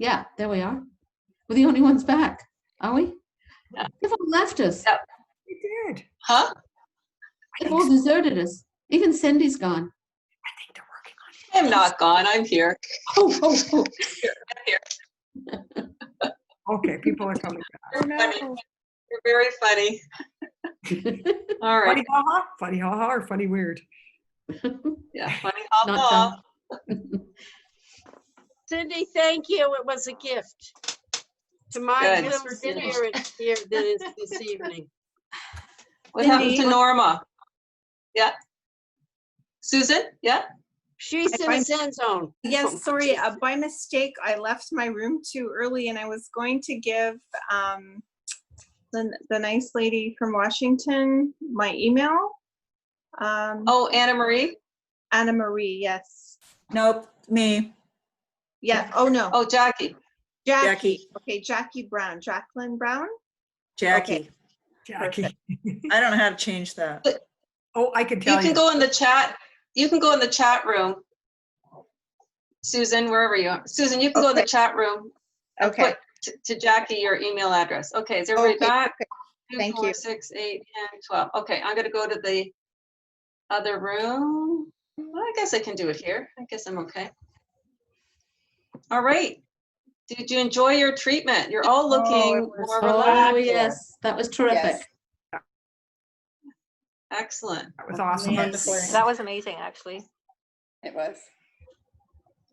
Yeah, there we are. We're the only ones back, are we? Yeah. They've all left us. Yeah. We did. Huh? They've all deserted us. Even Cindy's gone. I think they're working on it. I'm not gone. I'm here. Oh. I'm here. Okay, people are coming back. You're funny. You're very funny. All right. Funny haha, or funny weird. Yeah, funny Not ha. Cindy, thank you. It was a gift to my Good. little spirit here this evening. What happened Cindy? to Norma? Yeah. Susan? Yeah. She's in the Zen zone. Yes, sorry, by mistake, I left my room too early and I was going to give the nice lady from Washington my email. Oh, Anna Marie? Anna Marie, yes. Nope, me. Yeah, oh no. Oh, Jackie. Jackie. Okay, Jackie Brown. Jacqueline Brown? Jackie. Okay. Jackie. I don't know how to change that. Oh, I can tell You can go in the chat. You can go in the chat room. Susan, wherever you are. Susan, you can go in the chat room. And Okay. Put to Jackie your email address. Okay, is everybody back? Okay. 2, Thank 4, you. 6, 8, 10, 12. Okay, I'm going to go to the other room. Well, I guess I can do it here. I guess I'm okay. All right. Did you enjoy your treatment? You're all looking more relaxed. Oh, yes. That was terrific. Yes. Excellent. That was awesome. Yes. That was amazing, actually. It was.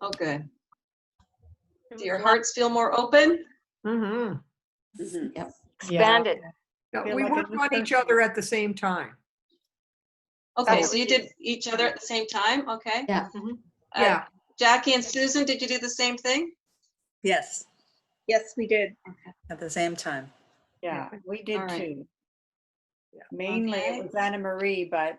Oh, good. Do your hearts feel more open? Mm-hmm. Mhm. Yep. Expanded. No, Feel we like a worked new on each person. other at the same time. Okay, so you did each other at the same time? Okay. Yeah. Yeah. Jackie and Susan, did you do the same thing? Yes, Yes, we did. at the same time. Yeah, we did All right. too. Mainly Okay. it was Anna Marie, but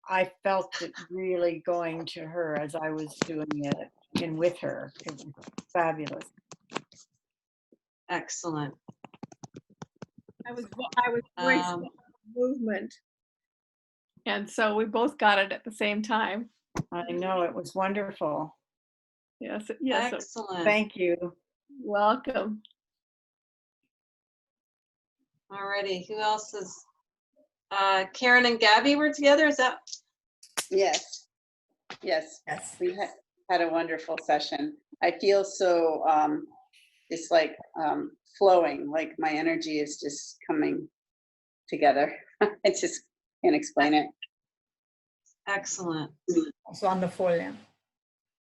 I felt it really going to her as I was doing it and with her. It was fabulous. Excellent. I was voicing Um, movement. And so we both got it at the same time. I know, it was wonderful. Yes, Excellent. Thank you. welcome. Alrighty, who else is, Karen and Gabby were together, is that? Yes. Yes. Yes. We had a wonderful session. I feel so, it's like flowing, like my energy is just coming together. I just can't explain it. Excellent. It's wonderful, yeah.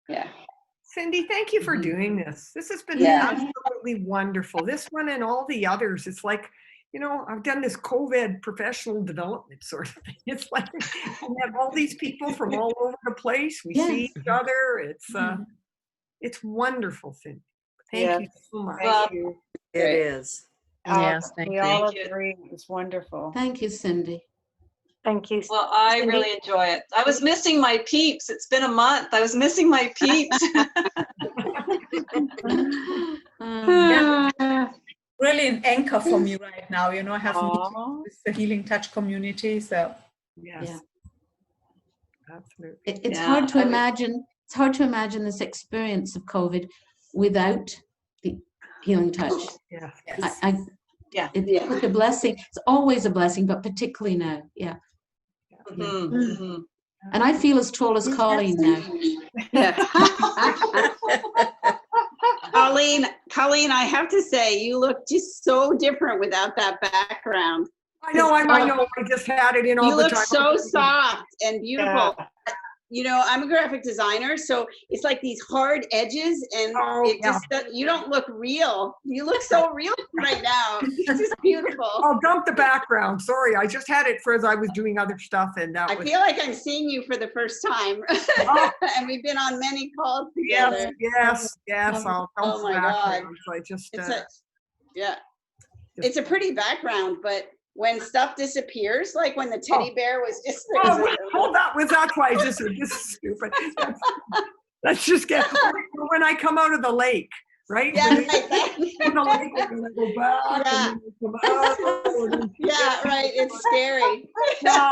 Yeah. Cindy, thank you for doing this. This has been Yeah. absolutely wonderful. This one and all the others. It's like, you know, I've done this COVID professional development sort of thing. It's like we have all these people from all over the place. We see Yes. each other. It's wonderful, Cindy. Thank Yeah. you so much. Thank you. It Great. is. Yes, thank We you. all Thank you. agree. It was wonderful. Thank you, Cindy. Thank you. Well, I Cindy? really enjoy it. I was missing my peeps. It's been a month. I was missing my peeps. Really an anchor for me right now, you know, I have Aw. with the Healing Touch community, so. Yes. Yeah. Absolutely. It's Yeah, hard to I mean- imagine. It's hard to imagine this experience of COVID without the healing touch. Yeah. Yeah. It's Yeah. such a blessing. It's always a blessing, but particularly now. Yeah. Mhm, mhm. And I feel as tall as Colleen now. Yeah. Colleen, I have to say, you look just so different without that background. I know. I just had it in all You the look time. so soft and beautiful. You know, I'm a graphic designer, so it's like these hard edges, and it just you don't look real. You look so real right now. It's just beautiful. I'll dump the background. Sorry, I just had it for as I was doing other stuff, and that I was. feel like I'm seeing you for the first time, and we've been on many calls Yes, together. yes. I'll dump Oh the my God. background. So I just. It's a pretty background, but when stuff disappears, like when the teddy bear was just. That's why this is stupid. Let's just get when I come out of the lake. right? Yeah, When right. when the lake, we're gonna go back Yeah. and then we come out. And Yeah, right. It's scary. yeah,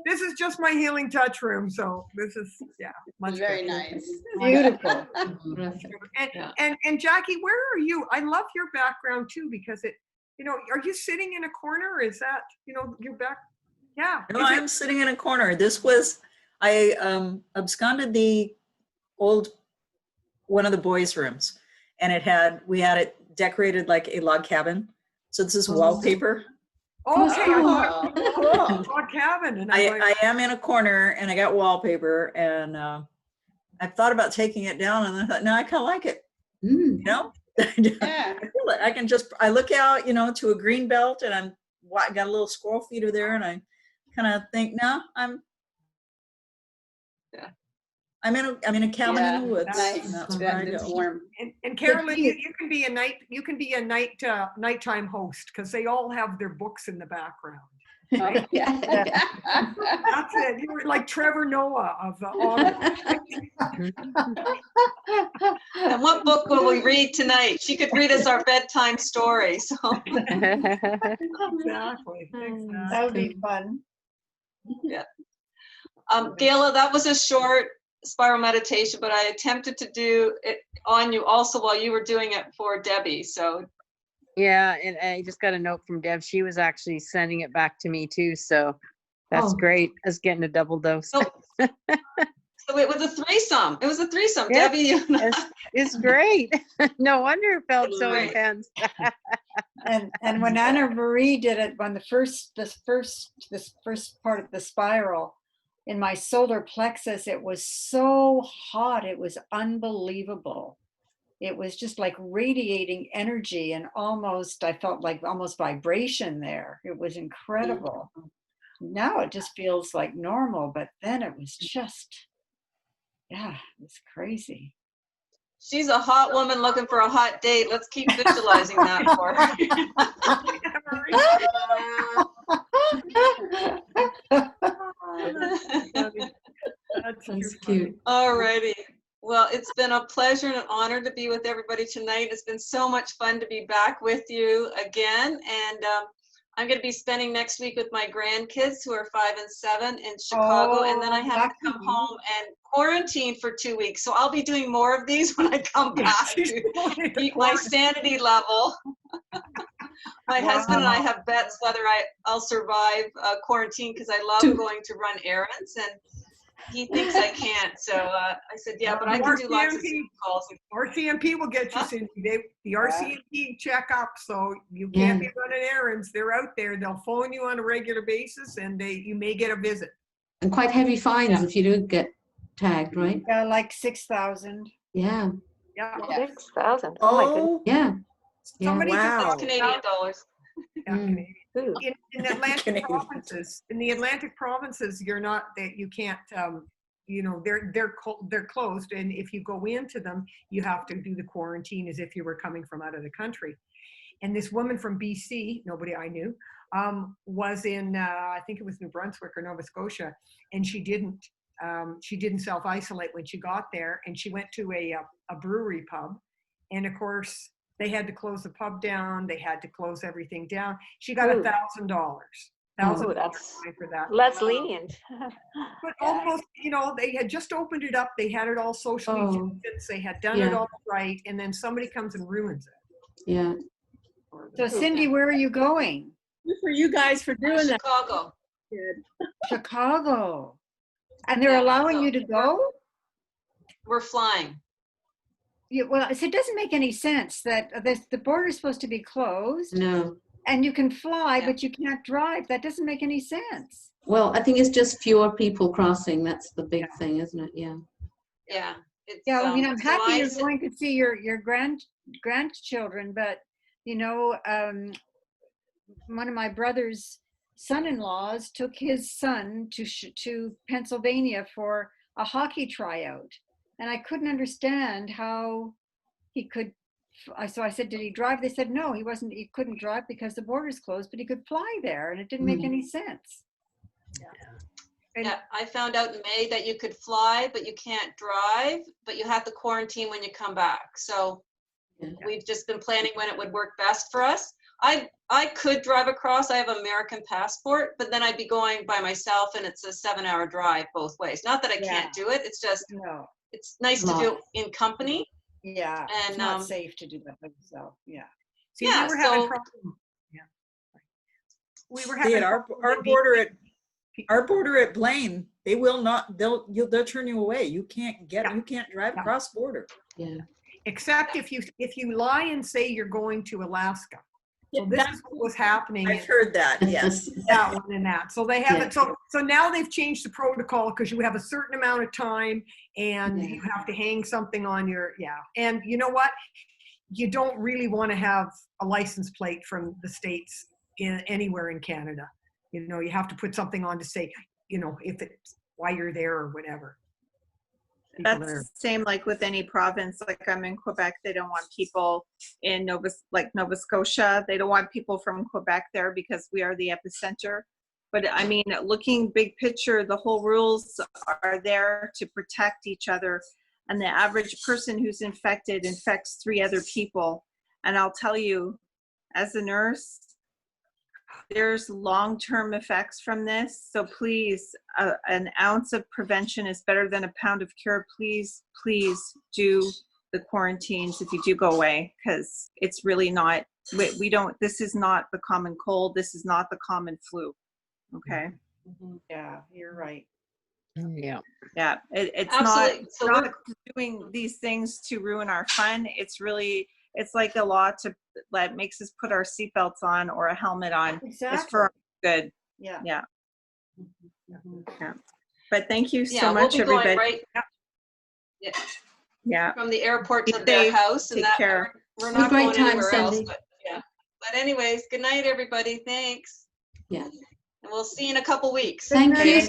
this is just my healing touch room. So this is much Very better. nice. Beautiful. And Jackie, where are you? I love your background too, because it, are you sitting in a corner? Is that, your back? Yeah. No, I'm sitting in a corner. I absconded the old, one of the boys' rooms, and we had it decorated like a log cabin. So this is wallpaper. Okay, Oh, cool. log cabin. And I am in a corner, and I got wallpaper, and I thought about taking it down, and I thought, no, I kind of like it. Yeah. I feel it. I look out, to a green belt, and I got a little squirrel feeder there, and I kind of think, no, I'm in a cabin in the woods. Nice. And that's where I It's go. warm. And Carolyn, you can be a nighttime host, because they all have their books in the background. Oh, yeah. That's it. You were like Trevor Noah of August. And what book will we read tonight? She could read us our bedtime story. So Exactly. That would be fun. yeah. Gayla, that was a short spiral meditation, but I attempted to do it on you also while you were doing it for Debbie. So Yeah, and I just got a note from Deb. She was actually sending it back to me too. So that's great. I was getting a double dose. so it was a threesome. It was a threesome. Yeah. Debbie, you and I. It's great. No wonder it felt so Right. intense. And when Anna Marie did it, when this first part of the spiral in my solar plexus, it was so hot. It was unbelievable. It was just like radiating energy, and I felt like almost vibration there. It was incredible. Now it just feels like normal, but then it was just, it was crazy. She's a hot woman looking for a hot date. Let's keep visualizing that for her. That's cute. Alrighty. Well, it's been a pleasure and an honor to be with everybody tonight. It's been so much fun to be back with you again. And I'm going to be spending next week with my grandkids, who are 5 and 7, in Chicago. And then I have to come home and quarantine for 2 weeks. So I'll be doing more of these when I come back to keep my sanity level. My husband and I have bets whether I'll survive quarantine, because I love going to run errands, and he thinks I can't. So I said, yeah, but I can do lots of Zoom calls. RCMP will get you, Cindy. The RCMP check up, so you can't be running errands. They're out there. They'll phone you on a regular basis, and you may get a visit. And quite heavy fines if you don't get tagged, right? Yeah, like 6,000. Yeah. Yeah. 6,000. Oh my goodness. Yeah. Somebody Wow. Canadian dollars. Yeah, Canadian. In Atlantic provinces, you're not that you can't. They're closed, and if you go into them, you have to do the quarantine as if you were coming from out of the country. And this woman from BC, nobody I knew, was in I think it was New Brunswick or Nova Scotia, and she didn't self-isolate when she got there, and she went to a brewery pub, and of course they had to close the pub down. They had to close everything down. She got $1,000. That's for that. less lenient. But almost, they had just opened it up. They had it all socially distanced. They had done it all right, and then somebody comes and ruins it. Yeah. So Cindy, where are you going? Good for you guys for doing that. Chicago. Chicago. And they're allowing you to go? We're flying. Yeah, well, it doesn't make any sense that the border is supposed to be closed. No. And you can fly, but you can't drive. That doesn't make any sense. Well, I think it's just fewer people crossing. That's the big thing, isn't it? Yeah. Yeah. I'm happy you're going to see your grandchildren, but one of my brother's son-in-laws took his son to Pennsylvania for a hockey tryout, and I couldn't understand how he could. So I said, did he drive? They said, no, he couldn't drive because the border's closed, but he could fly there, and it didn't make any sense. Yeah, I found out in May that you could fly, but you can't drive, but you have to quarantine when you come back. So we've just been planning when it would work best for us. I could drive across. I have an American passport, but then I'd be going by myself, and it's a 7-hour drive both ways. Not that I can't do it. It's just it's nice to do it in company. Yeah, and it's not safe to do that by yourself. Yeah. See, we were having problems. Yeah. We were having our border at Blaine, they will not, they'll turn you away. You can't drive cross border. Yeah. Except if you lie and say you're going to Alaska. So this is what was happening. I've heard that, yes. That one and that. So they have it. So now they've changed the protocol because you have a certain amount of time and you have to hang something on your, And you know what? You don't really want to have a license plate from the States anywhere in Canada. You know, you have to put something on to say, you know, if it's why you're there or whatever. That's the same like with any province. Like I'm in Quebec, they don't want people in Nova Scotia. They don't want people from Quebec there because we are the epicenter. But I mean, looking big picture, the whole rules are there to protect each other. And the average person who's infected infects 3 other people. And I'll tell you, as a nurse, there's long-term effects from this. So please, an ounce of prevention is better than a pound of cure. Please, please do the quarantines if you do go away, because it's really not, we don't, this is not the common cold. This is not the common flu. Okay. Yeah, you're right. Yeah. Yeah. It's Absolutely. not, So not doing these things to ruin our fun. It's really, it's like a law that makes us put our seatbelts on or a helmet on. Exactly. It's for our good. Yeah. Yeah. But thank you so we'll much, be going everybody. right from the airport to Be their safe. house, and Take that care. we're Have a not great going time, anywhere else. Cindy. But anyways, good night, everybody. Thanks. Yeah. And we'll see you in a couple weeks. Thank you.